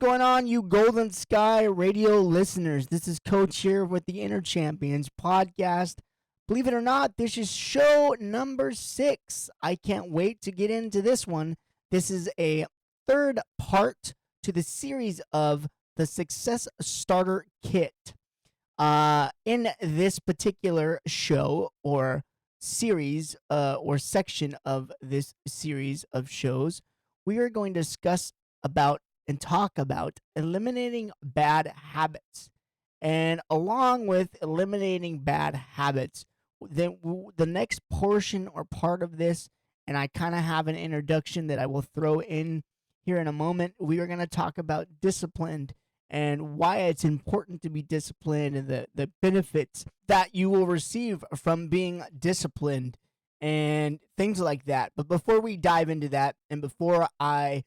going on, you Golden Sky Radio listeners? This is Coach here with the Inner Champions podcast. Believe it or not, this is show number 6. I can't wait to get into this one. This is a third part to the series of the Success Starter Kit. In this particular show or series or section of this series of shows, we are going to discuss about and talk about eliminating bad habits. And along with eliminating bad habits, the next portion or part of this, and I kind of have an introduction that I will throw in here in a moment, we are going to talk about discipline and why it's important to be disciplined and the benefits that you will receive from being disciplined and things like that. But before we dive into that, and before I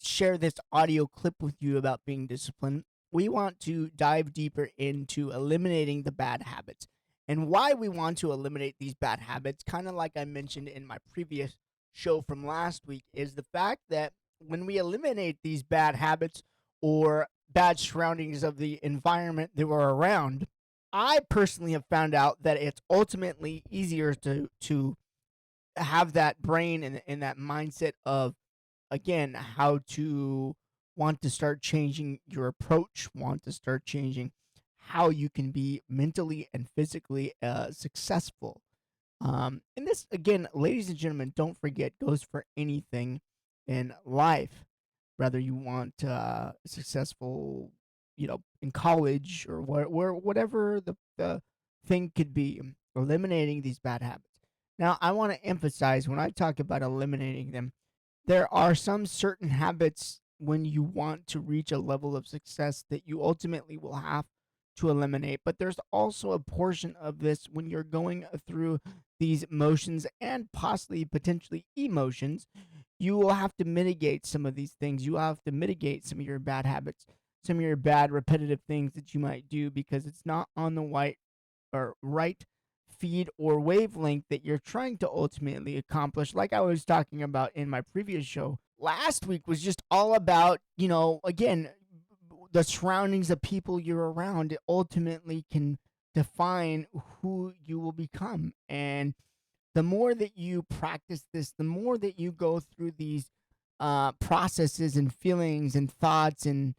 share this audio clip with you about being disciplined, we want to dive deeper into eliminating the bad habits. And why we want to eliminate these bad habits, kind of like I mentioned in my previous show from last week, is the fact that when we eliminate these bad habits or bad surroundings of the environment that we're around, I personally have found out that it's ultimately easier to have that brain and that mindset of, again, how to want to start changing your approach, want to start changing how you can be mentally and physically successful. And this, again, ladies and gentlemen, don't forget, goes for anything in life. Whether you want successful, in college or whatever the thing could be, eliminating these bad habits. Now, I want to emphasize when I talk about eliminating them, there are some certain habits when you want to reach a level of success that you ultimately will have to eliminate. But there's also a portion of this when you're going through these motions and possibly potentially emotions. You will have to mitigate some of these things. You have to mitigate some of your bad habits, some of your bad repetitive things that you might do because it's not on the right feed or wavelength that you're trying to ultimately accomplish. Like I was talking about in my previous show, last week was just all about, again, the surroundings of people you're around. It ultimately can define who you will become. And the more that you practice this, the more that you go through these processes and feelings and thoughts and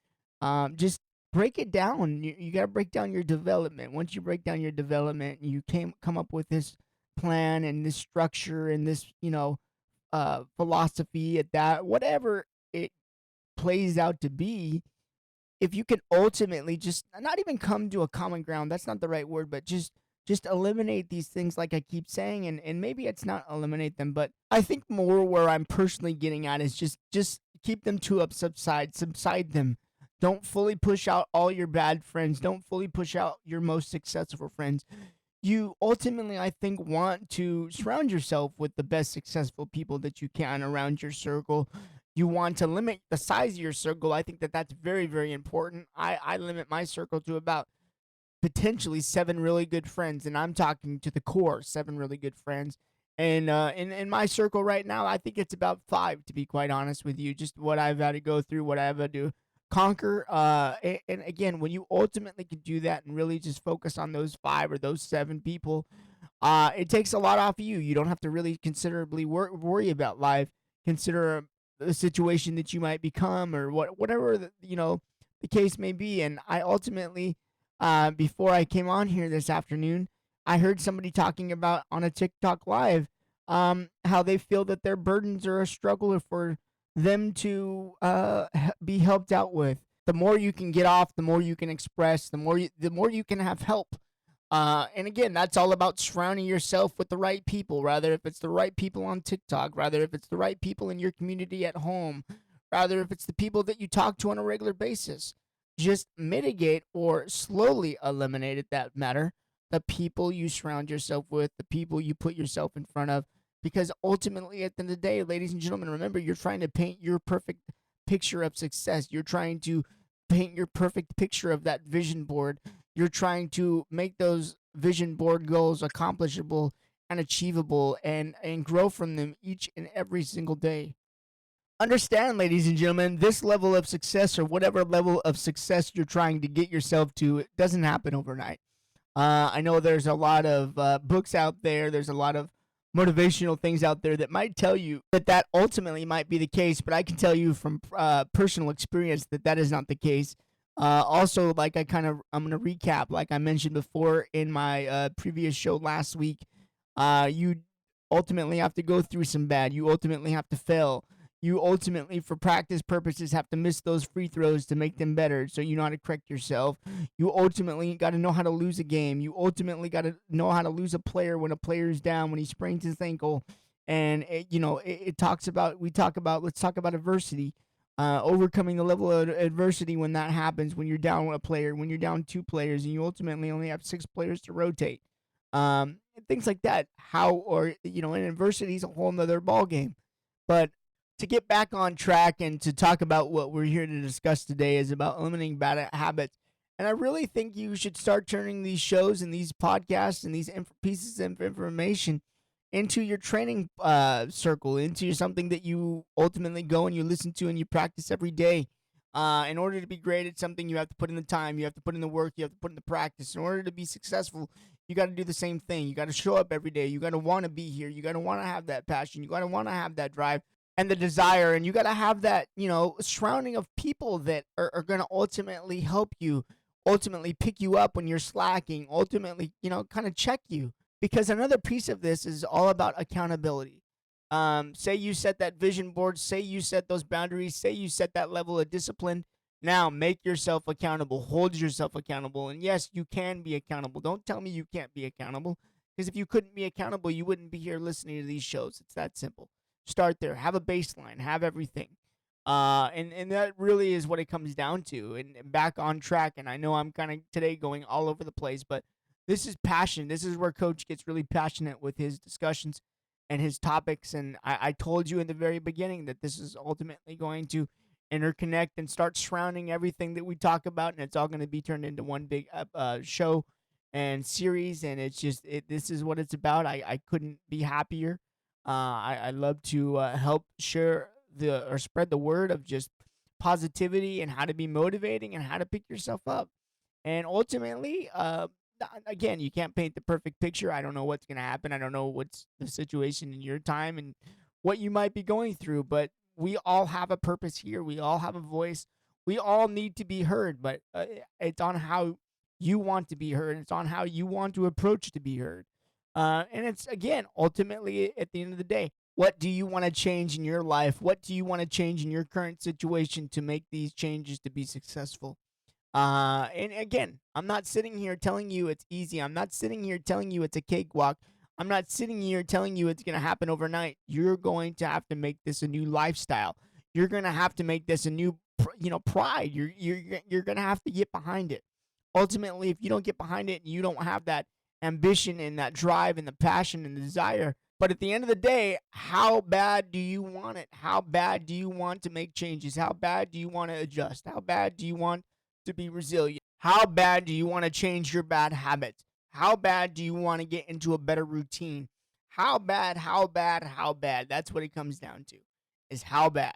just break it down. You got to break down your development. Once you break down your development, you come up with this plan and this structure and this, philosophy at that, whatever it plays out to be. If you can ultimately just not even come to a common ground, that's not the right word, but just eliminate these things like I keep saying, and maybe it's not eliminate them, but I think more where I'm personally getting at is just keep them to subside them. Don't fully push out all your bad friends. Don't fully push out your most successful friends. You ultimately, I think, want to surround yourself with the best successful people that you can around your circle. You want to limit the size of your circle. I think that that's very, very important. I limit my circle to about potentially 7 really good friends, and I'm talking to the core 7 really good friends. And in my circle right now, I think it's about 5, to be quite honest with you. Just what I've had to go through, what I've had to conquer. And again, when you ultimately can do that and really just focus on those 5 or those 7 people, it takes a lot off of you. You don't have to really considerably worry about life. Consider the situation that you might become or whatever the case may be. And I ultimately, before I came on here this afternoon, I heard somebody talking about on a TikTok live how they feel that their burdens are a struggle for them to be helped out with. The more you can get off, the more you can express, the more you can have help. And again, that's all about surrounding yourself with the right people, rather if it's the right people on TikTok, rather if it's the right people in your community at home, rather if it's the people that you talk to on a regular basis. Just mitigate or slowly eliminate it, that matter, the people you surround yourself with, the people you put yourself in front of. Because ultimately, at the end of the day, ladies and gentlemen, remember, you're trying to paint your perfect picture of success. You're trying to paint your perfect picture of that vision board. You're trying to make those vision board goals accomplishable and achievable and grow from them each and every single day. Understand, ladies and gentlemen, this level of success or whatever level of success you're trying to get yourself to, it doesn't happen overnight. I know there's a lot of books out there. There's a lot of motivational things out there that might tell you that that ultimately might be the case. But I can tell you from personal experience that that is not the case. Also, like I'm going to recap, like I mentioned before in my previous show last week. You ultimately have to go through some bad. You ultimately have to fail. You ultimately, for practice purposes, have to miss those free throws to make them better so you know how to correct yourself. You ultimately got to know how to lose a game. You ultimately got to know how to lose a player when a player's down, when he sprains his ankle. And, it talks about, let's talk about adversity. Overcoming the level of adversity when that happens, when you're down a player, when you're down two players, and you ultimately only have six players to rotate. Things like that. In adversity is a whole nother ball game. But to get back on track and to talk about what we're here to discuss today is about eliminating bad habits. And I really think you should start turning these shows and these podcasts and these pieces of information into your training circle, into something that you ultimately go and you listen to and you practice every day. In order to be great at something, you have to put in the time, you have to put in the work, you have to put in the practice. In order to be successful, you got to do the same thing. You got to show up every day. You got to want to be here. You got to want to have that passion. You got to want to have that drive and the desire. And you got to have that, surrounding of people that are going to ultimately help you, ultimately pick you up when you're slacking, ultimately, kind of check you. Because another piece of this is all about accountability. Say you set that vision board, say you set those boundaries, say you set that level of discipline. Now make yourself accountable, hold yourself accountable. And yes, you can be accountable. Don't tell me you can't be accountable. Because if you couldn't be accountable, you wouldn't be here listening to these shows. It's that simple. Start there. Have a baseline. Have everything. And that really is what it comes down to. And back on track. And I know I'm kind of today going all over the place, but this is passion. This is where Coach gets really passionate with his discussions and his topics. And I told you in the very beginning that this is ultimately going to interconnect and start surrounding everything that we talk about, and it's all going to be turned into one big show and series. And it's just this is what it's about. I couldn't be happier. I love to help share or spread the word of just positivity and how to be motivating and how to pick yourself up. And ultimately, again, you can't paint the perfect picture. I don't know what's going to happen. I don't know what's the situation in your time and what you might be going through, but we all have a purpose here. We all have a voice. We all need to be heard, but it's on how you want to be heard. It's on how you want to approach to be heard. And it's, again, ultimately, at the end of the day, what do you want to change in your life? What do you want to change in your current situation to make these changes to be successful? And again, I'm not sitting here telling you it's easy. I'm not sitting here telling you it's a cakewalk. I'm not sitting here telling you it's going to happen overnight. You're going to have to make this a new lifestyle. You're going to have to make this a new, pride. You're going to have to get behind it. Ultimately, if you don't get behind it and you don't have that ambition and that drive and the passion and the desire, but at the end of the day, how bad do you want it? How bad do you want to make changes? How bad do you want to adjust? How bad do you want to be resilient? How bad do you want to change your bad habits? How bad do you want to get into a better routine? How bad, how bad, how bad? That's what it comes down to, is how bad.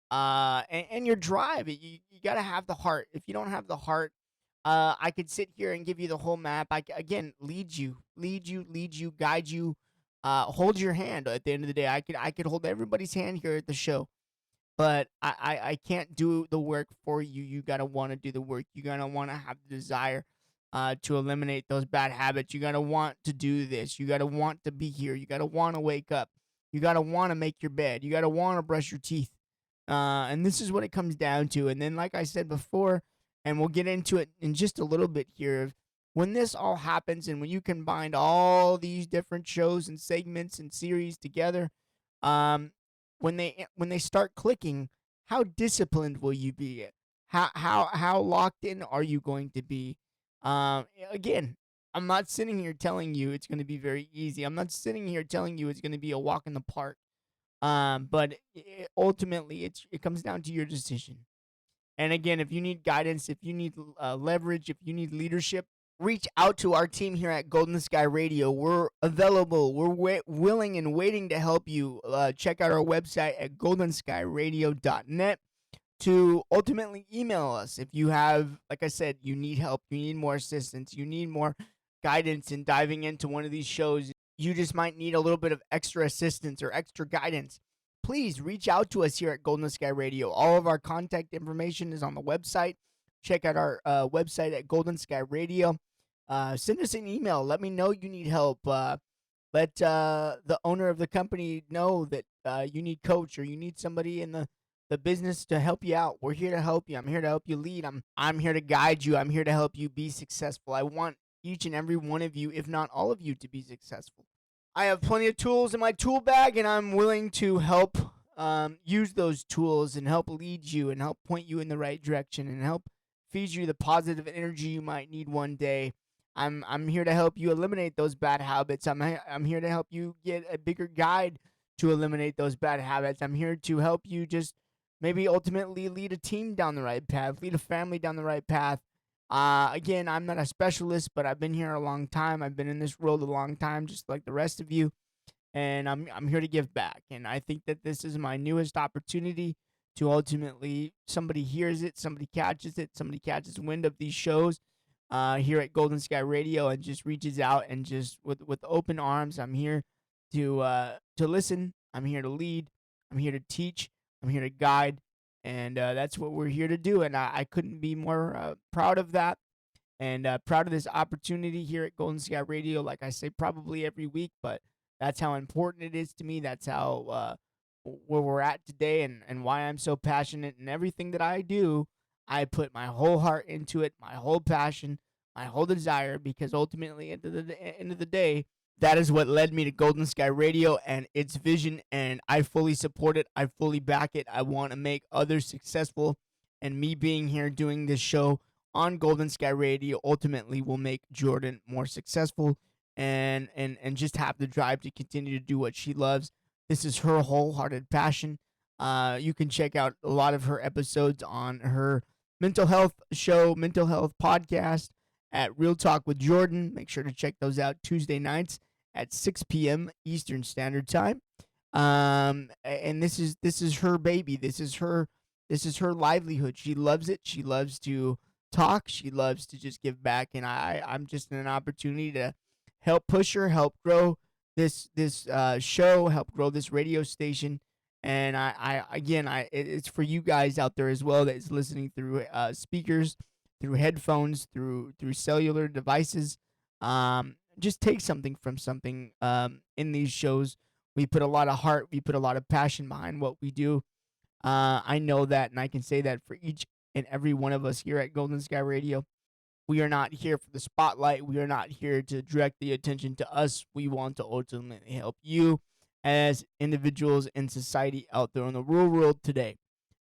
And your drive. You got to have the heart. If you don't have the heart, I could sit here and give you the whole map. Again, lead you, guide you, hold your hand. At the end of the day, I could hold everybody's hand here at the show, but I can't do the work for you. You gotta want to do the work. You gotta want to have the desire to eliminate those bad habits. You gotta want to do this. You gotta want to be here. You gotta want to wake up. You gotta want to make your bed. You gotta want to brush your teeth. And this is what it comes down to. And then, like I said before, and we'll get into it in just a little bit here. When this all happens, and when you combine all these different shows and segments and series together, um, when they start clicking, how disciplined will you be? How locked in are you going to be? Again, I'm not sitting here telling you it's going to be very easy. I'm not sitting here telling you it's going to be a walk in the park. But ultimately, it comes down to your decision. And again, if you need guidance, if you need leverage, if you need leadership, reach out to our team here at Golden Sky Radio. We're available. We're willing and waiting to help you. Check out our website at goldenskyradio.net to ultimately email us if you have, like I said, you need help, you need more assistance, you need more guidance in diving into one of these shows. You just might need a little bit of extra assistance or extra guidance. Please reach out to us here at Golden Sky Radio. All of our contact information is on the website. Check out our website at Golden Sky Radio. Send us an email. Let me know you need help. Let the owner of the company know that you need coach or you need somebody in the business to help you out. We're here to help you. I'm here to help you lead. I'm here to guide you. I'm here to help you be successful. I want each and every one of you, if not all of you, to be successful. I have plenty of tools in my tool bag, and I'm willing to help use those tools and help lead you and help point you in the right direction and help feed you the positive energy you might need one day. I'm here to help you eliminate those bad habits. I'm here to help you get a bigger guide to eliminate those bad habits. I'm here to help you just maybe ultimately lead a team down the right path, lead a family down the right path. Again, I'm not a specialist, but I've been here a long time. I've been in this world a long time, just like the rest of you, and I'm here to give back. And I think that this is my newest opportunity to ultimately, somebody hears it, somebody catches it, somebody catches wind of these shows here at Golden Sky Radio and just reaches out and just with open arms. I'm here to listen. I'm here to lead. I'm here to teach. I'm here to guide. And that's what we're here to do. And I couldn't be more proud of that and proud of this opportunity here at Golden Sky Radio. Like I say, probably every week, but that's how important it is to me. That's how where we're at today and why I'm so passionate. And everything that I do, I put my whole heart into it, my whole passion, my whole desire, because ultimately at the end of the day, that is what led me to Golden Sky Radio and its vision, and I fully support it. I fully back it. I want to make others successful, and me being here doing this show on Golden Sky Radio ultimately will make Jordan more successful and just have the drive to continue to do what she loves. This is her wholehearted passion. You can check out a lot of her episodes on her mental health show, mental health podcast at Real Talk with Jordan. Make sure to check those out Tuesday nights at 6 p.m. Eastern Standard Time. And this is her baby. This is her livelihood. She loves it. She loves to talk. She loves to just give back. And I'm just in an opportunity to help push her, help grow this show, help grow this radio station. And it's for you guys out there as well that is listening through speakers, through headphones, through cellular devices. Just take something from something in these shows. We put a lot of heart, we put a lot of passion behind what we do. I know that, and I can say that for each and every one of us here at Golden Sky Radio. We are not here for the spotlight. We are not here to direct the attention to us. We want to ultimately help you as individuals in society out there in the real world today.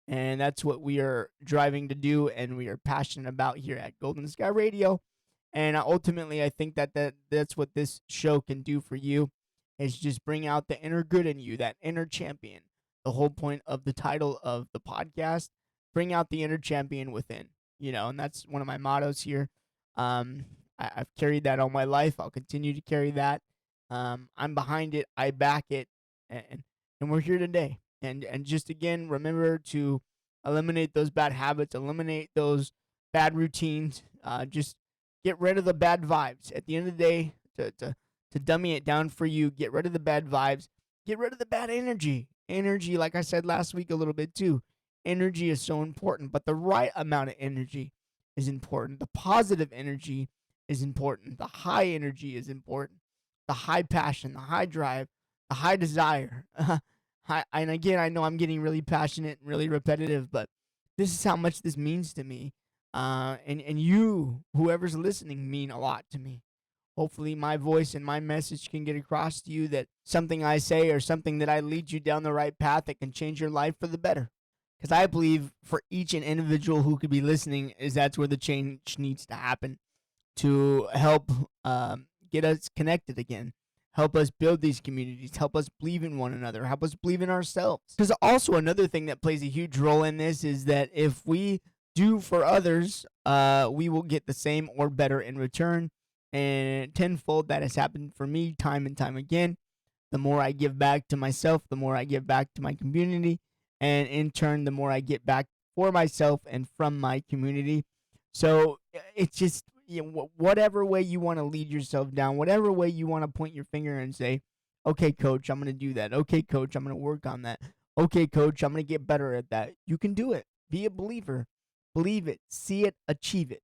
And that's what we are driving to do, and we are passionate about here at Golden Sky Radio. And ultimately, I think that's what this show can do for you, is just bring out the inner good in you, that inner champion. The whole point of the title of the podcast, bring out the inner champion within, and that's one of my mottos here. I've carried that all my life. I'll continue to carry that. I'm behind it. I back it. And we're here today. And just again, remember to eliminate those bad habits, eliminate those bad routines, just get rid of the bad vibes. At the end of the day, to dummy it down for you, get rid of the bad vibes, get rid of the bad energy. Energy, like I said last week a little bit too, energy is so important, but the right amount of energy is important. The positive energy is important. The high energy is important. The high passion, the high drive, the high desire. And again, I know I'm getting really passionate and really repetitive, but this is how much this means to me. And you, whoever's listening, mean a lot to me. Hopefully my voice and my message can get across to you that something I say or something that I lead you down the right path that can change your life for the better. Because I believe for each and individual who could be listening, is that's where the change needs to happen to help get us connected again. Help us build these communities. Help us believe in one another. Help us believe in ourselves. Because also another thing that plays a huge role in this is that if we do for others, we will get the same or better in return. And tenfold, that has happened for me time and time again. The more I give back to myself, the more I give back to my community. And in turn, the more I get back for myself and from my community. So it's just, whatever way you want to lead yourself down, whatever way you want to point your finger and say, okay, coach, I'm going to do that. Okay, coach, I'm going to work on that. Okay, coach, I'm going to get better at that. You can do it. Be a believer. Believe it, see it, achieve it.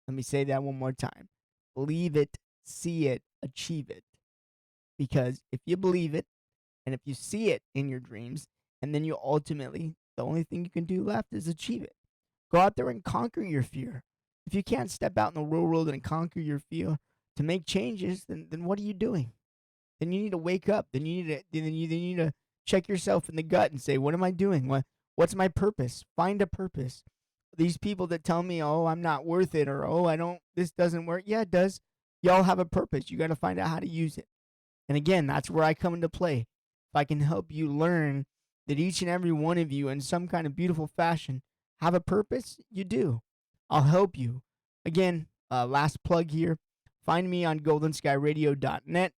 Let me say that one more time. Believe it, see it, achieve it. Because if you believe it, and if you see it in your dreams, and then you ultimately, the only thing you can do left is achieve it. Go out there and conquer your fear. If you can't step out in the real world and conquer your fear to make changes, then what are you doing? Then you need to wake up. Then you need to check yourself in the gut and say, what am I doing? What's my purpose? Find a purpose. These people that tell me, oh, I'm not worth it, or this doesn't work. Yeah, it does. Y'all have a purpose. You got to find out how to use it. And again, that's where I come into play. If I can help you learn that each and every one of you, in some kind of beautiful fashion, have a purpose, you do. I'll help you. Again, last plug here. Find me on goldenskyradio.net.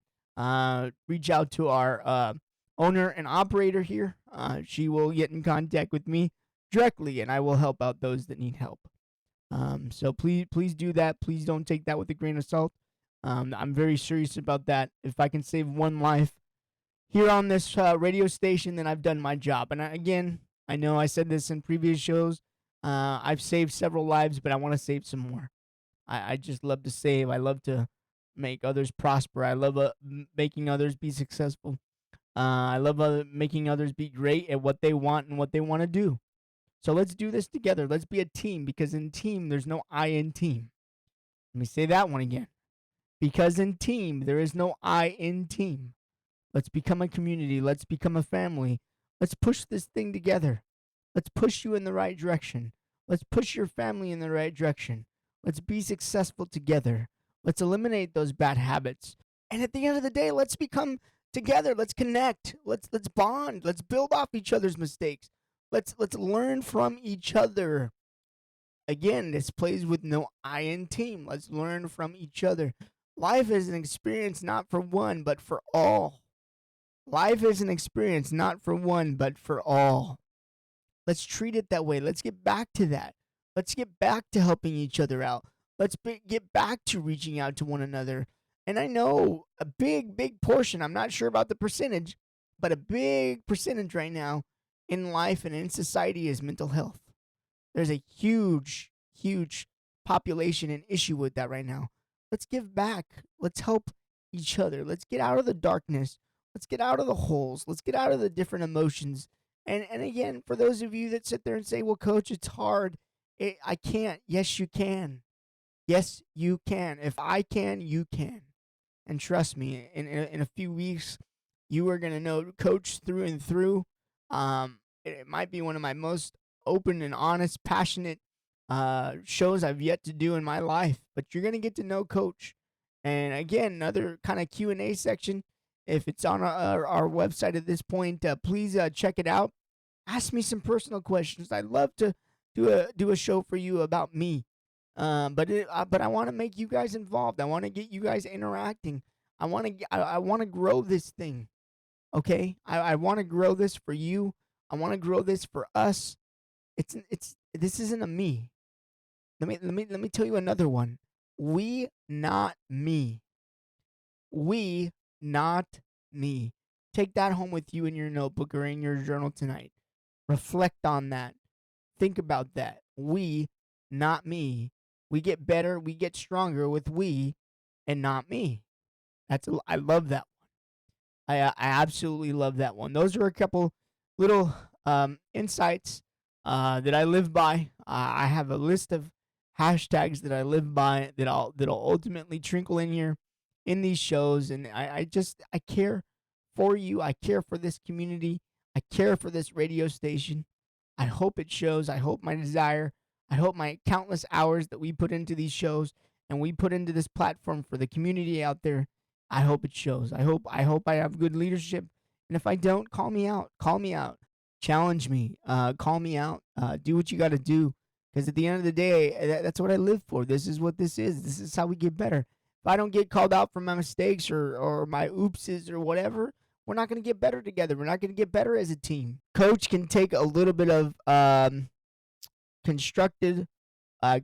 Reach out to our owner and operator here. She will get in contact with me directly, and I will help out those that need help. So please do that. Please don't take that with a grain of salt. I'm very serious about that. If I can save one life here on this radio station, then I've done my job. And again, I know I said this in previous shows. I've saved several lives, but I want to save some more. I just love to save. I love to make others prosper. I love making others be successful. I love making others be great at what they want and what they want to do. So let's do this together. Let's be a team, because in team, there's no I in team. Let me say that one again. Because in team, there is no I in team. Let's become a community. Let's become a family. Let's push this thing together. Let's push you in the right direction. Let's push your family in the right direction. Let's be successful together. Let's eliminate those bad habits. And at the end of the day, let's become together. Let's connect. Let's bond. Let's build off each other's mistakes. Let's learn from each other. Again, this plays with no I in team. Let's learn from each other. Life is an experience not for one, but for all. Life is an experience not for one, but for all. Let's treat it that way. Let's get back to that. Let's get back to helping each other out. Let's get back to reaching out to one another. And I know a big portion, I'm not sure about the percentage, but a big percentage right now in life and in society is mental health. There's a huge population and issue with that right now. Let's give back. Let's help each other. Let's get out of the darkness. Let's get out of the holes. Let's get out of the different emotions. And again, for those of you that sit there and say, well, coach, it's hard. I can't. Yes, you can. Yes, you can. If I can, you can. And trust me, in a few weeks, you are going to know Coach through and through. It might be one of my most open and honest, passionate shows I've yet to do in my life. But you're going to get to know Coach. And again, another kind of Q&A section. If it's on our website at this point, please check it out. Ask me some personal questions. I'd love to do a show for you about me. But I want to make you guys involved. I want to get you guys interacting. I want to grow this thing. Okay? I want to grow this for you. I want to grow this for us. This isn't a me. Let me tell you another one. We, not me. We, not me. Take that home with you in your notebook or in your journal tonight. Reflect on that. Think about that. We, not me. We get better, we get stronger with we and not me. I love that one. I absolutely love that one. Those are a couple little insights that I live by. I have a list of hashtags that I live by that'll ultimately trickle in here in these shows, and I care for you. I care for this community. I care for this radio station. I hope it shows. I hope my desire. I hope my countless hours that we put into these shows and we put into this platform for the community out there, I hope it shows. I hope I have good leadership. And if I don't, call me out. Call me out. Challenge me. Call me out. Do what you got to do. Because at the end of the day, that's what I live for. This is what this is. This is how we get better. If I don't get called out for my mistakes or my oopses or whatever, we're not going to get better together. We're not going to get better as a team. Coach can take a little bit of constructive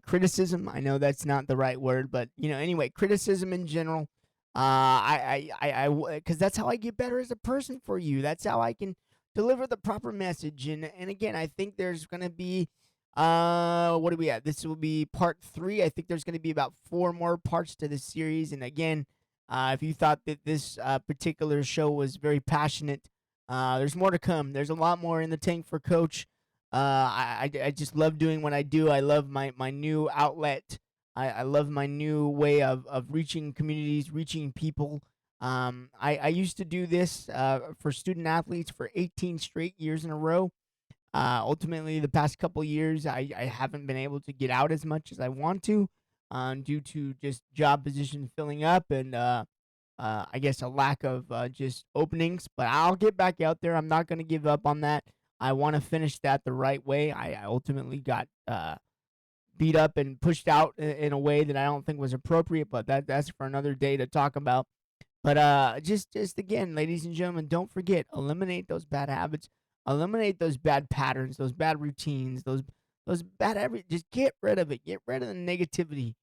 criticism. I know that's not the right word, but anyway, criticism in general. Because that's how I get better as a person for you. That's how I can deliver the proper message. And again, I think there's gonna be, what do we have? This will be part 3. I think there's gonna be about 4 more parts to this series. And again, if you thought that this particular show was very passionate, there's more to come. There's a lot more in the tank for Coach. I just love doing what I do. I love my new outlet. I love my new way of reaching communities, reaching people. I used to do this for student athletes for 18 straight years in a row. Ultimately, the past couple years, I haven't been able to get out as much as I want to due to just job position filling up and I guess a lack of just openings. But I'll get back out there. I'm not going to give up on that. I want to finish that the right way. I ultimately got beat up and pushed out in a way that I don't think was appropriate, but that's for another day to talk about. But just again, ladies and gentlemen, don't forget, eliminate those bad habits, eliminate those bad patterns, those bad routines, those bad just get rid of it. Get rid of the negativity.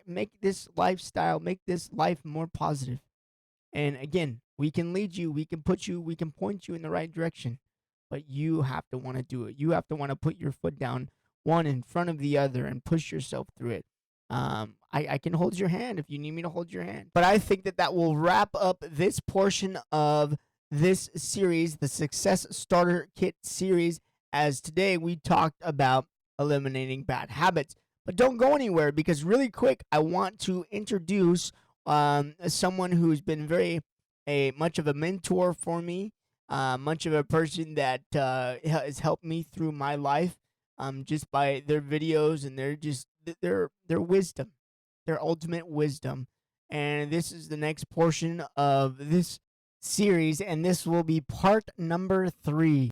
Make this lifestyle, make this life more positive. And again, we can lead you, we can point you in the right direction, but you have to want to do it. You have to want to put your foot down, one in front of the other, and push yourself through it. I can hold your hand if you need me to hold your hand. But I think that will wrap up this portion of this series, the Success Starter Kit series, as today we talked about eliminating bad habits. But don't go anywhere, because really quick, I want to introduce someone who's been very much of a mentor for me, much of a person that has helped me through my life, just by their videos and their wisdom, their ultimate wisdom. And this is the next portion of this series, and this will be part number 3.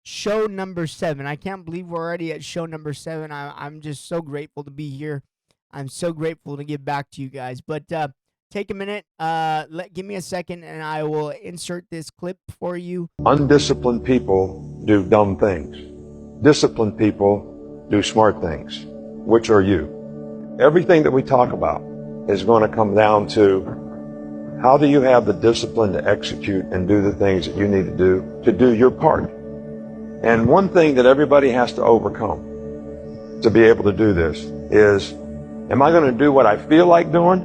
Show number 7. I can't believe we're already at show number 7. I'm just so grateful to be here. I'm so grateful to give back to you guys. But take a minute. Give me a second, and I will insert this clip for you. Undisciplined people do dumb things. Disciplined people do smart things. Which are you? Everything that we talk about is going to come down to how do you have the discipline to execute and do the things that you need to do your part. And one thing that everybody has to overcome to be able to do this is, am I going to do what I feel like doing,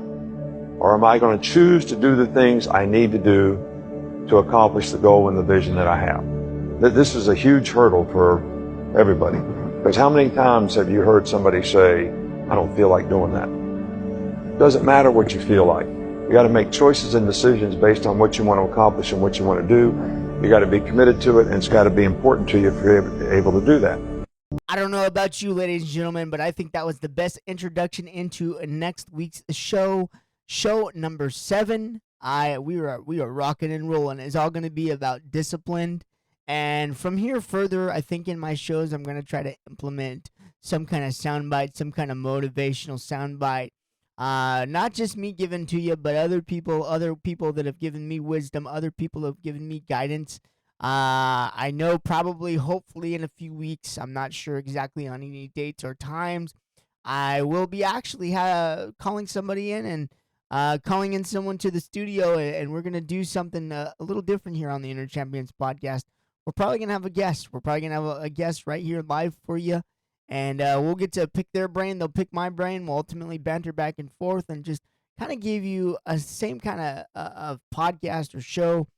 or am I going to choose to do the things I need to do to accomplish the goal and the vision that I have? This is a huge hurdle for everybody. Because how many times have you heard somebody say, I don't feel like doing that? It doesn't matter what you feel like. You got to make choices and decisions based on what you want to accomplish and what you want to do. You got to be committed to it, and it's got to be important to you if you're able to do that. I don't know about you, ladies and gentlemen, but I think that was the best introduction into next week's show. Show number 7. We are rocking and rolling. It's all going to be about discipline. And from here further, I think in my shows, I'm going to try to implement some kind of soundbite, some kind of motivational soundbite. Not just me giving to you, but other people that have given me wisdom, other people have given me guidance. I know probably, hopefully in a few weeks, I'm not sure exactly on any dates or times, I will be actually calling somebody in and calling in someone to the studio, and we're going to do something a little different here on the Inner Champions podcast. We're probably going to have a guest. We're probably going to have a guest right here live for you. And we'll get to pick their brain. They'll pick my brain. We'll ultimately banter back and forth and just kind of give you a same kind of podcast or show.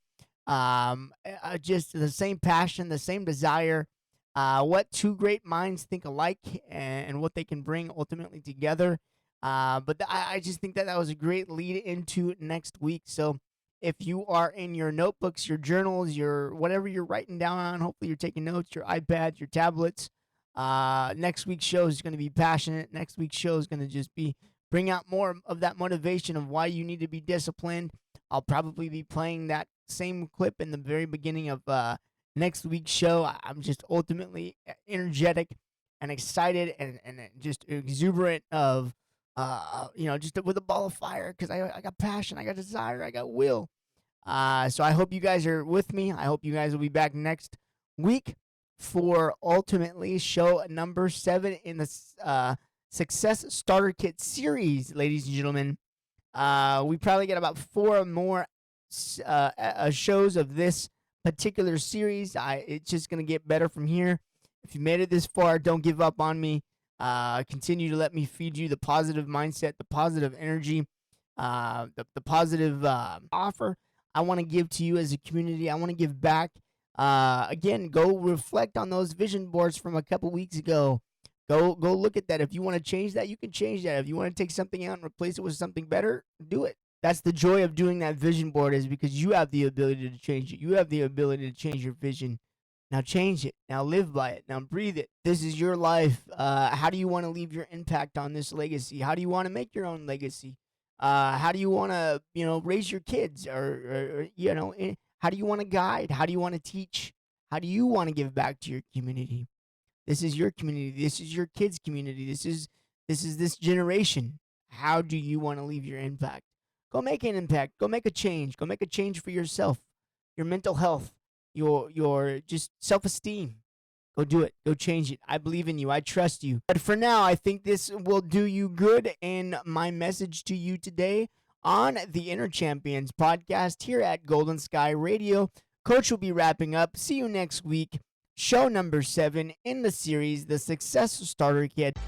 Just the same passion, the same desire. What two great minds think alike and what they can bring ultimately together. But I just think that was a great lead into next week. So if you are in your notebooks, your journals, your whatever you're writing down on, hopefully you're taking notes, your iPads, your tablets. Next week's show is going to be passionate. Next week's show is going to just be bring out more of that motivation of why you need to be disciplined. I'll probably be playing that same clip in the very beginning of next week's show. I'm just ultimately energetic and excited and just exuberant of, just with a ball of fire because I got passion, I got desire, I got will. So I hope you guys are with me. I hope you guys will be back next week for ultimately show number 7 in the Success Starter Kit series, ladies and gentlemen. We probably get about 4 more shows of this particular series. It's just going to get better from here. If you made it this far, don't give up on me. Continue to let me feed you the positive mindset, the positive energy, the positive offer I want to give to you as a community. I want to give back. Again, go reflect on those vision boards from a couple weeks ago. Go look at that. If you want to change that, you can change that. If you want to take something out and replace it with something better, do it. That's the joy of doing that vision board, is because you have the ability to change it. You have the ability to change your vision. Now change it. Now live by it. Now breathe it. This is your life. How do you want to leave your impact on this legacy? How do you want to make your own legacy? How do you want to, raise your kids, or how do you want to guide? How do you want to teach? How do you want to give back to your community? This is your community. This is your kids' community. This is this generation. How do you want to leave your impact? Go make an impact. Go make a change. Go make a change for yourself, your mental health, your just self-esteem. Go do it. Go change it. I believe in you. I trust you. But for now, I think this will do you good. And my message to you today on the Inner Champions podcast here at Golden Sky Radio. Coach will be wrapping up. See you next week. Show number 7 in the series, the Success Starter Kit.